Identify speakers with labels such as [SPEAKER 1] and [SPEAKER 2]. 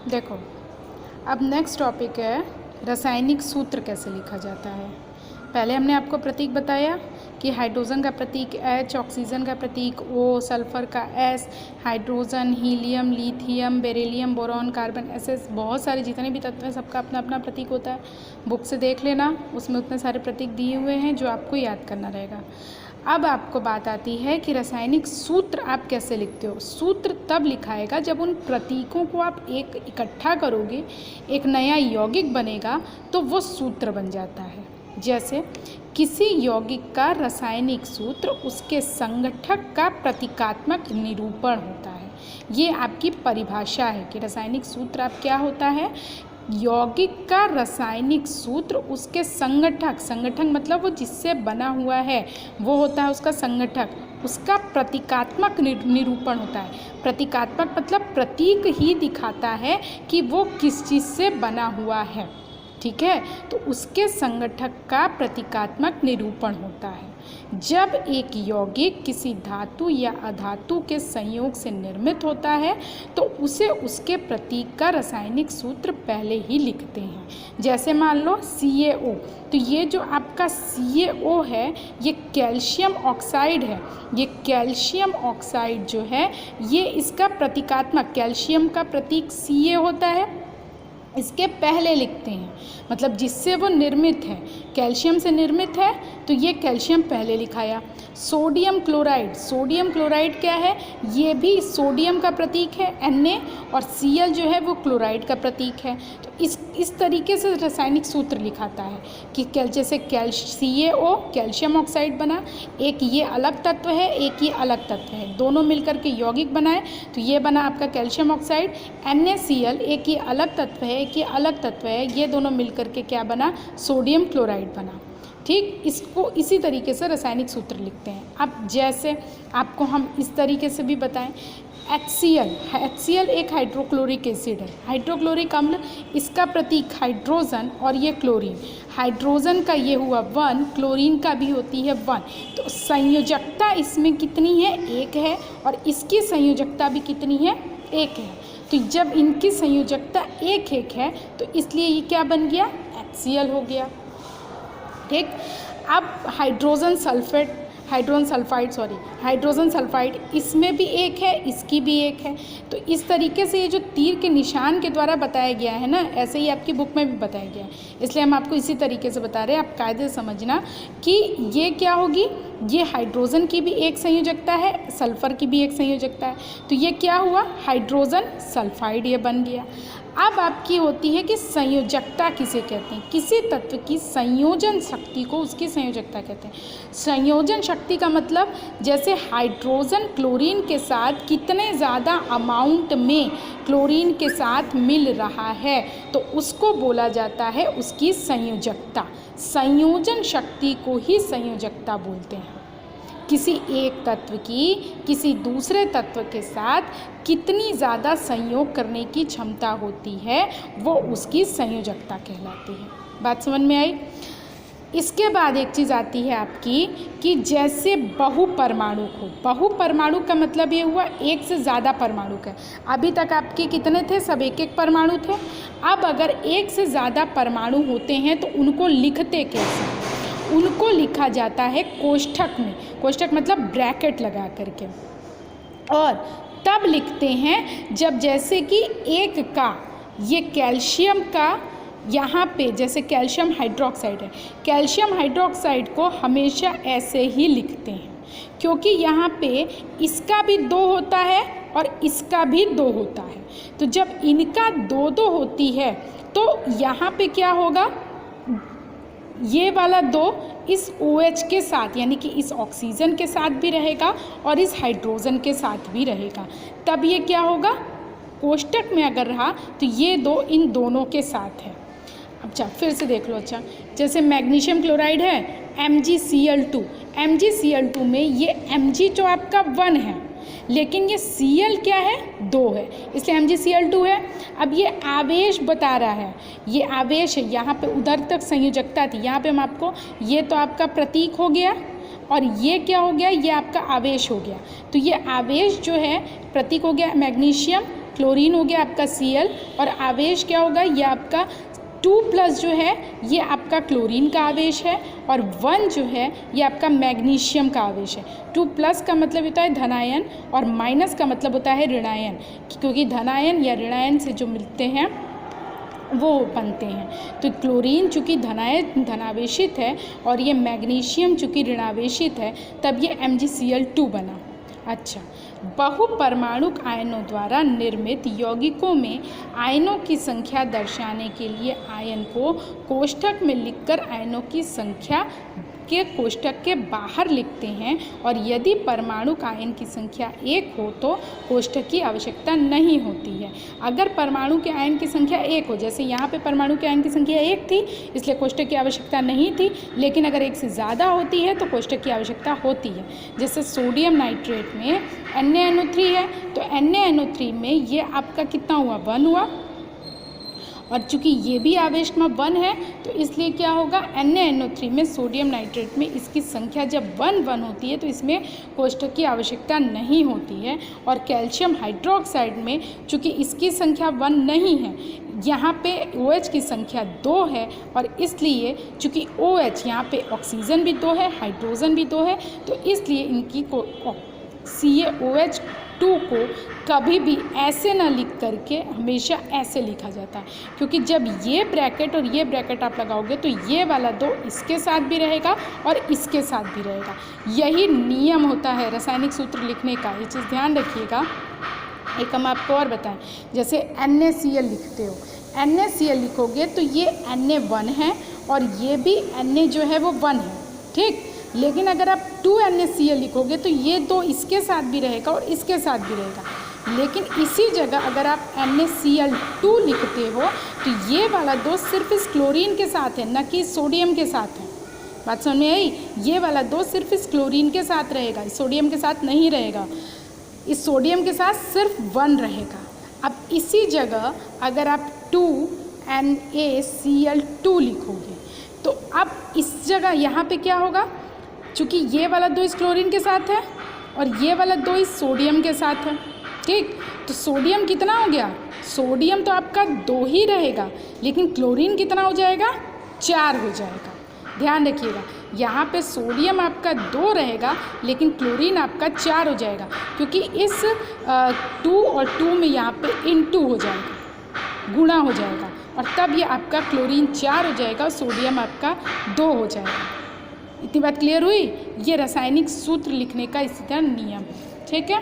[SPEAKER 1] देखो, अब next topic है रासायनिक सूत्र कैसे लिखा जाता है। पहले हमने आपको प्रतीक बताया कि हाइड्रोजन का प्रतीक H, ऑक्सीजन का प्रतीक O, सल्फर का S, hydrogen, helium, lithium, beryllium, boron, carbon, SS, बहुत सारे जितने भी तत्व हैं सबका अपना अपना प्रतीक होता है। बुक से देख लेना, उसमें उतने सारे प्रतीक दिए हुए हैं जो आपको याद करना रहेगा। अब आपको बात आती है कि रासायनिक सूत्र आप कैसे लिखते हो। सूत्र तब लिखाएगा जब उन प्रतीकों को आप एक इकट्ठा करोगे, एक नया यौगिक बनेगा तो वो सूत्र बन जाता है। जैसे किसी यौगिक का रासायनिक सूत्र उसके संगठक का प्रतीकात्मक निरूपण होता है। ये आपकी परिभाषा है कि रासायनिक सूत्र आप क्या होता है, यौगिक का रासायनिक सूत्र उसके संगठक मतलब वो जिससे बना हुआ है वो होता है उसका संगठक, उसका प्रतीकात्मक निरूपण होता है। प्रतीकात्मक मतलब प्रतीक ही दिखाता है कि वो किस चीज़ से बना हुआ है, ठीक है। तो उसके संगठक का प्रतीकात्मक निरूपण होता है। जब एक यौगिक किसी धातु या अधातु के संयोग से निर्मित होता है तो उसे उसके प्रतीक का रासायनिक सूत्र पहले ही लिखते हैं। जैसे मान लो CaO, तो ये जो आपका CaO है ये कैल्शियम ऑक्साइड है। ये कैल्शियम ऑक्साइड जो है ये इसका प्रतीकात्मक, कैल्शियम का प्रतीक Ca होता है, इसके पहले लिखते हैं, मतलब जिससे वो निर्मित है, कैल्शियम से निर्मित है तो ये कैल्शियम पहले लिखाया। सोडियम क्लोराइड क्या है, ये भी सोडियम का प्रतीक है Na, और Cl जो है वो क्लोराइड का प्रतीक है। तो इस तरीके से रासायनिक सूत्र लिखाता है कि जैसे CaO कैल्शियम ऑक्साइड बना, एक ये अलग तत्व है, एक ये अलग तत्व है, दोनों मिलकर के यौगिक बनाए तो ये बना आपका कैल्शियम ऑक्साइड। NaCl एक ये अलग तत्व है, एक ये अलग तत्व है, ये दोनों मिलकर के क्या बना, सोडियम क्लोराइड बना। ठीक, इसको इसी तरीके से रासायनिक सूत्र लिखते हैं। अब जैसे आपको हम इस तरीके से भी बताएं, HCl एक हाइड्रोक्लोरिक एसिड है, हाइड्रोक्लोरिक अम्ल, इसका प्रतीक हाइड्रोजन और ये क्लोरीन। हाइड्रोजन का ये हुआ 1, क्लोरीन का भी होती है 1, तो संयोजकता इसमें कितनी है, 1 है, और इसकी संयोजकता भी कितनी है, 1 है। तो जब इनकी संयोजकता 1 है तो इसलिए ये क्या बन गया, HCl हो गया। ठीक, अब हाइड्रोजन सल्फाइड इसमें भी 1 है, इसकी भी 1 है। तो इस तरीके से ये जो तीर के निशान के द्वारा बताया गया है ना, ऐसे ही आपकी बुक में भी बताया गया है, इसलिए हम आपको इसी तरीके से बता रहे हैं। आप कायदे से समझना कि ये क्या होगी, ये हाइड्रोजन की भी एक संयोजकता है, सल्फ़र की भी एक संयोजकता है, तो ये क्या हुआ, हाइड्रोजन सल्फाइड ये बन गया। अब आपकी होती है कि संयोजकता किसे कहते हैं, किसी तत्व की संयोजन शक्ति को उसकी संयोजकता कहते हैं। संयोजन शक्ति का मतलब जैसे हाइड्रोजन क्लोरीन के साथ कितने ज़्यादा अमाउंट में क्लोरीन के साथ मिल रहा है तो उसको बोला जाता है उसकी संयोजकता। संयोजन शक्ति को ही संयोजकता बोलते हैं। किसी एक तत्व की किसी दूसरे तत्व के साथ कितनी ज़्यादा संयोग करने की क्षमता होती है वो उसकी संयोजकता कहलाती है। बात समझ में आई। इसके बाद एक चीज़ आती है आपकी कि जैसे बहुपरमाणु हो, बहुपरमाणु का मतलब ये हुआ एक से ज़्यादा परमाणु का। अभी तक आपके कितने थे, सब एक एक परमाणु थे। अब अगर एक से ज़्यादा परमाणु होते हैं तो उनको लिखते कैसे, उनको लिखा जाता है कोष्ठक में, कोष्ठक मतलब ब्रैकेट लगा करके, और तब लिखते हैं जब जैसे कि एक का ये कैल्शियम का यहाँ पे जैसे कैल्शियम हाइड्रोक्साइड है, कैल्शियम हाइड्रोक्साइड को हमेशा ऐसे ही लिखते हैं क्योंकि यहाँ पे इसका भी 2 होता है और इसका भी 2 होता है। तो जब इनका 2 होती है तो यहाँ पे क्या होगा, ये वाला 2 इस OH के साथ यानी कि इस ऑक्सीजन के साथ भी रहेगा और इस हाइड्रोजन के साथ भी रहेगा, तब ये क्या होगा, कोष्ठक में अगर रहा तो ये 2 इन दोनों के साथ है। अच्छा फिर से देख लो। अच्छा जैसे मैग्नीशियम क्लोराइड है MgCl2 में ये Mg जो आपका 1 है लेकिन ये Cl क्या है, 2 है, इसलिए MgCl2 है। अब ये आवेश बता रहा है, ये आवेश है, यहाँ पे उधर तक संयोजकता थी, यहाँ पे हम आपको, ये तो आपका प्रतीक हो गया और ये क्या हो गया, ये आपका आवेश हो गया। तो ये आवेश जो है प्रतीक हो गया मैग्नीशियम, क्लोरीन हो गया आपका Cl और आवेश क्या होगा, ये आपका 2+ जो है ये आपका क्लोरीन का आवेश है और 1 जो है ये आपका मैग्नीशियम का आवेश है। 2+ का मतलब होता है धनायन और माइनस का मतलब होता है ऋणायन, क्योंकि धनायन या ऋणायन से जो मिलते हैं वो बनते हैं। तो क्लोरीन चूँकि धनावेशित है और ये मैग्नीशियम चूँकि ऋणावेशित है, तब ये MgCl2 बना। अच्छा, बहुपरमाणुक आयनों द्वारा निर्मित यौगिकों में आयनों की संख्या दर्शाने के लिए आयन को कोष्ठक में लिखकर आयनों की संख्या के कोष्ठक के बाहर लिखते हैं, और यदि परमाणुक आयन की संख्या 1 हो तो कोष्ठक की आवश्यकता नहीं होती है। अगर परमाणु के आयन की संख्या 1 हो, जैसे यहाँ पे परमाणु के आयन की संख्या 1 थी इसलिए कोष्ठक की आवश्यकता नहीं थी, लेकिन अगर 1 से ज़्यादा होती है तो कोष्ठक की आवश्यकता होती है। जैसे सोडियम नाइट्रेट में NaNO3 है तो NaNO3 में ये आपका कितना हुआ, 1 हुआ, और चूंकि ये भी आवेश में 1 है तो इसलिए क्या होगा, NaNO3 में सोडियम नाइट्रेट में इसकी संख्या जब 1 होती है तो इसमें कोष्ठक की आवश्यकता नहीं होती है। और कैल्शियम हाइड्रोक्साइड में चूंकि इसकी संख्या 1 नहीं है, यहाँ पे OH की संख्या 2 है, और इसलिए चूंकि OH यहाँ पे ऑक्सीजन भी 2 है, हाइड्रोजन भी 2 है, तो इसलिए इनकी CaOH2 को कभी भी ऐसे ना लिख करके हमेशा ऐसे लिखा जाता है, क्योंकि जब ये ब्रैकेट और ये ब्रैकेट आप लगाओगे तो ये वाला 2 इसके साथ भी रहेगा और इसके साथ भी रहेगा। यही नियम होता है रासायनिक सूत्र लिखने का, ये चीज़ ध्यान रखिएगा। एक हम आपको और बताएं, जैसे NaCl लिखते हो, NaCl लिखोगे तो ये Na1 है और ये भी Na जो है वो 1 है, ठीक। लेकिन अगर आप 2NaCl लिखोगे तो ये 2 इसके साथ भी रहेगा और इसके साथ भी रहेगा। लेकिन इसी जगह अगर आप NaCl2 लिखते हो तो ये वाला 2 सिर्फ इस क्लोरीन के साथ है, न कि सोडियम के साथ है। बात समझ में आई? ये वाला 2 सिर्फ इस क्लोरीन के साथ रहेगा, इस सोडियम के साथ नहीं रहेगा। इस सोडियम के साथ सिर्फ 1 रहेगा। अब इसी जगह अगर आप 2NaCl2 लिखोगे तो अब इस जगह यहाँ पे क्या होगा, चूँकि ये वाला 2 इस क्लोरीन के साथ है और ये वाला 2 इस सोडियम के साथ है, ठीक। तो सोडियम कितना हो गया, सोडियम तो आपका 2 ही रहेगा, लेकिन क्लोरीन कितना हो जाएगा, 4 हो जाएगा। ध्यान रखिएगा, यहाँ पे सोडियम आपका 2 रहेगा लेकिन क्लोरीन आपका 4 हो जाएगा, क्योंकि इस 2 और 2 में यहाँ पे * हो जाएगा, गुणा हो जाएगा, और तब ये आपका क्लोरीन 4 हो जाएगा और सोडियम आपका 2 हो जाएगा। इतनी बात क्लियर हुई? ये रासायनिक सूत्र लिखने का इसी तरह नियम है, ठीक है।